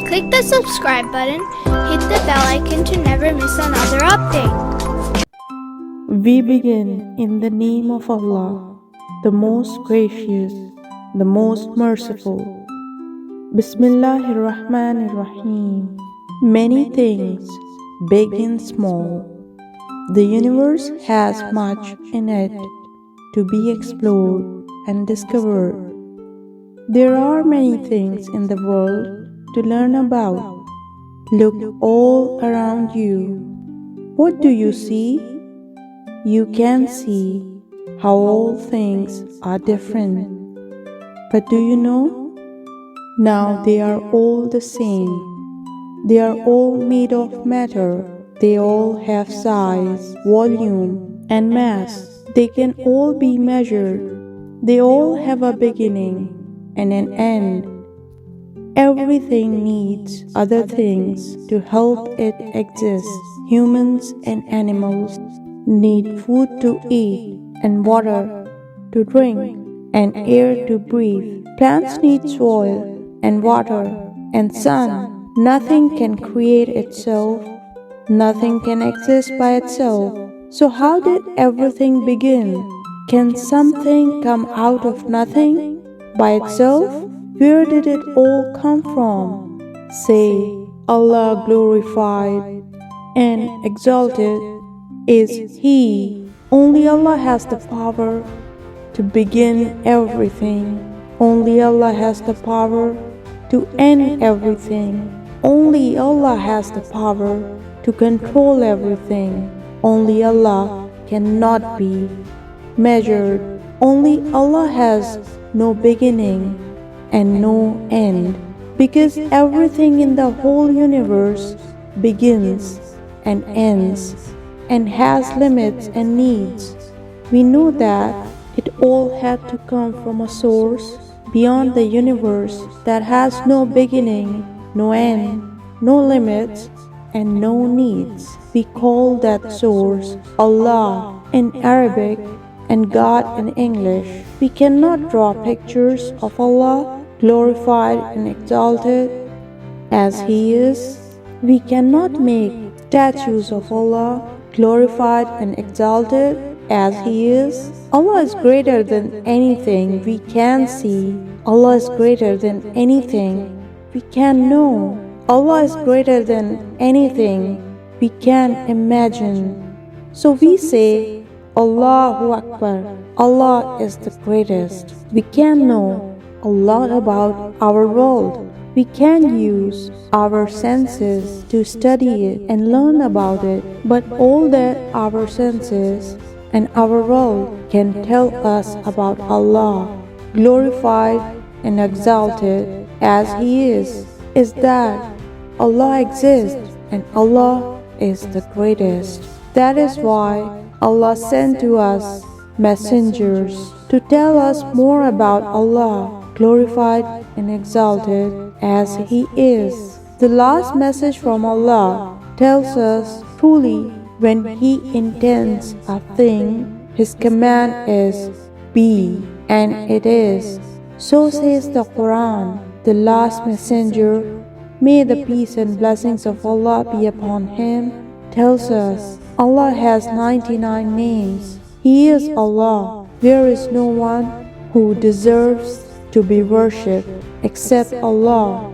Click the subscribe button, hit the bell icon to never miss another update. We begin in the name of Allah, the most gracious, the most merciful. Bismillahirrahmanirrahim. Many things, big and small. The universe has much in it to be explored and discovered. There are many things in the world to learn about. Look all around you. What do you see? You can see how all things are different. But do you know? Now they are all the same. They are all made of matter. They all have size, volume, and mass. They can all be measured. They all have a beginning and an end. Everything needs other things to help it exist. Humans and animals need food to eat and water to drink and air to breathe. Plants need soil and water and sun. Nothing can create itself. Nothing can exist by itself. So how did everything begin? Can something come out of nothing by itself? Where did it all come from? Say, Allah glorified and exalted is He. Only Allah has the power to begin everything. Only Allah has the power to end everything. Only Allah has the power to control everything. Only Allah cannot be measured. Only Allah has no beginning and no end, because everything in the whole universe begins and ends and has limits and needs. We know that it all had to come from a source beyond the universe that has no beginning, no end, no limits, and no needs. We call that source Allah in Arabic and God in English. We cannot draw pictures of Allah glorified and exalted as He is. We cannot make statues of Allah glorified and exalted as He is. Allah is greater than anything we can see. Allah is greater than anything we can know. Allah is greater than anything we can imagine. So we say, Allahu Akbar. Allah is the greatest. We can know a lot about our world. We can use our senses to study it and learn about it. But all that our senses and our world can tell us about Allah, glorified and exalted as He is that Allah exists and Allah is the greatest. That is why Allah sent to us messengers to tell us more about Allah, glorified and exalted as He is. The last message from Allah tells us truly when He intends a thing, His command is be, and it is. So says the Quran. The last messenger, may the peace and blessings of Allah be upon him, tells us Allah has 99 names. He is Allah. There is no one who deserves to be worshipped except Allah.